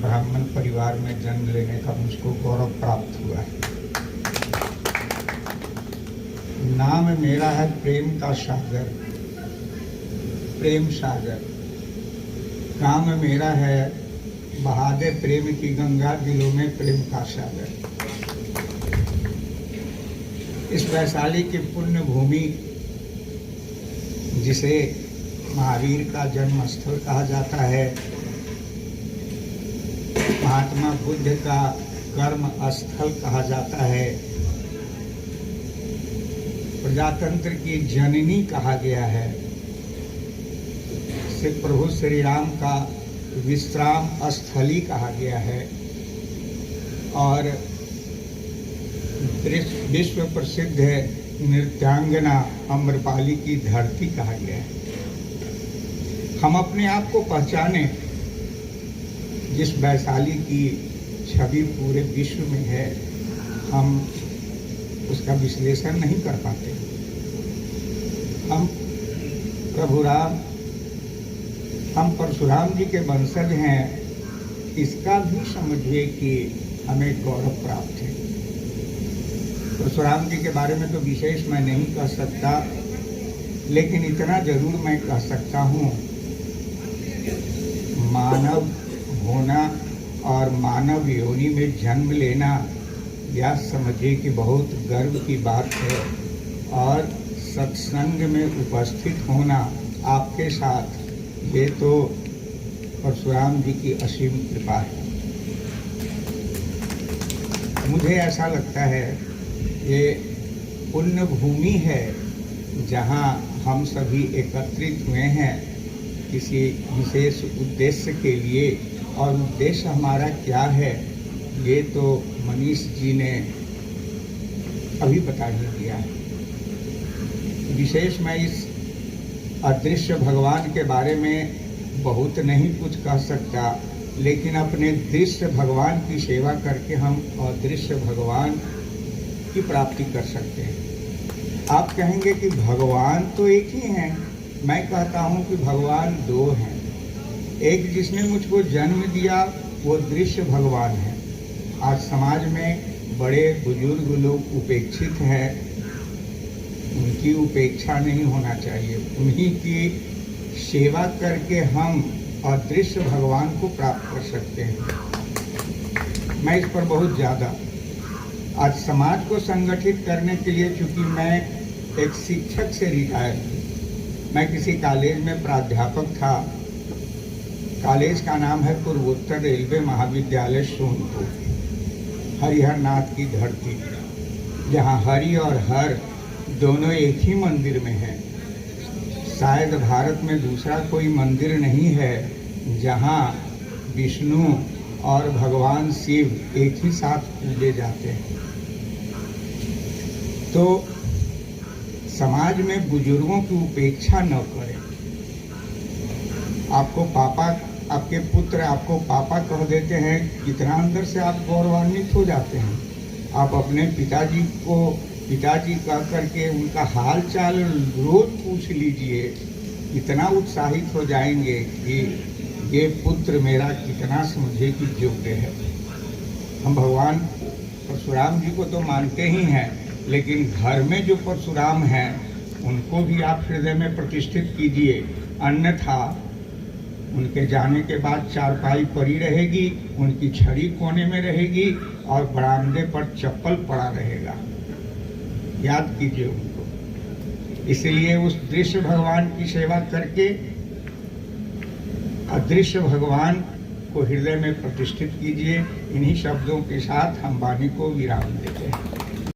ब्राह्मण परिवार में जन्म लेने का मुझको गौरव प्राप्त हुआ है। नाम मेरा है प्रेम का सागर, प्रेम सागर। काम मेरा है बहा दे प्रेम की गंगा, दिलों में प्रेम का सागर। इस वैशाली की पुण्य भूमि, जिसे महावीर का जन्म स्थल कहा जाता है, महात्मा बुद्ध का कर्म स्थल कहा जाता है, प्रजातंत्र की जननी कहा गया है, श्री प्रभु श्री राम का विश्राम स्थली कहा गया है और विश्व प्रसिद्ध नृत्यांगना अम्रपाली की धरती कहा गया है। हम अपने आप को पहचाने, जिस वैशाली की छवि पूरे विश्व में है, हम उसका विश्लेषण नहीं कर पाते। हम प्रभु राम, हम परशुराम जी के वंशज हैं, इसका भी समझिए कि हमें गौरव प्राप्त है। परशुराम जी के बारे में तो विशेष मैं नहीं कह सकता, लेकिन इतना जरूर मैं कह सकता हूँ, मानव होना और मानव योनि में जन्म लेना, यह समझिए कि बहुत गर्व की बात है और सत्संग में उपस्थित होना आपके साथ, ये तो परशुराम जी की असीम कृपा है। मुझे ऐसा लगता है ये पुण्य भूमि है जहाँ हम सभी एकत्रित हुए हैं किसी विशेष उद्देश्य के लिए, और उद्देश्य हमारा क्या है ये तो मनीष जी ने अभी बता ही दिया है। विशेष मैं इस अदृश्य भगवान के बारे में बहुत नहीं कुछ कह सकता, लेकिन अपने दृश्य भगवान की सेवा करके हम अदृश्य भगवान की प्राप्ति कर सकते हैं। आप कहेंगे कि भगवान तो एक ही हैं, मैं कहता हूँ कि भगवान दो हैं। एक जिसने मुझको जन्म दिया वो दृश्य भगवान है। आज समाज में बड़े बुजुर्ग लोग उपेक्षित हैं, उनकी उपेक्षा नहीं होना चाहिए। उन्हीं की सेवा करके हम अदृश्य भगवान को प्राप्त कर सकते हैं। मैं इस पर बहुत ज़्यादा आज समाज को संगठित करने के लिए, चूँकि मैं एक शिक्षक से रिटायर हूँ, मैं किसी कॉलेज में प्राध्यापक था। कॉलेज का नाम है पूर्वोत्तर रेलवे महाविद्यालय सोनपुर, हरिहर नाथ की धरती, जहाँ हरि और हर दोनों एक ही मंदिर में है। शायद भारत में दूसरा कोई मंदिर नहीं है जहाँ विष्णु और भगवान शिव एक ही साथ पूजे जाते हैं। तो समाज में बुजुर्गों की उपेक्षा न करें। आपको पापा, आपके पुत्र आपको पापा कह देते हैं, कितना अंदर से आप गौरवान्वित हो जाते हैं। आप अपने पिताजी को पिताजी कह करके उनका हाल चाल रोज पूछ लीजिए, इतना उत्साहित हो जाएंगे कि ये पुत्र मेरा कितना समझे कि योग्य है। हम भगवान परशुराम जी को तो मानते ही हैं, लेकिन घर में जो परशुराम हैं उनको भी आप हृदय में प्रतिष्ठित कीजिए, अन्यथा उनके जाने के बाद चारपाई पड़ी रहेगी, उनकी छड़ी कोने में रहेगी और बरामदे पर चप्पल पड़ा रहेगा। याद कीजिए उनको। इसलिए उस दृश्य भगवान की सेवा करके अदृश्य भगवान को हृदय में प्रतिष्ठित कीजिए। इन्हीं शब्दों के साथ हम वाणी को विराम देते हैं।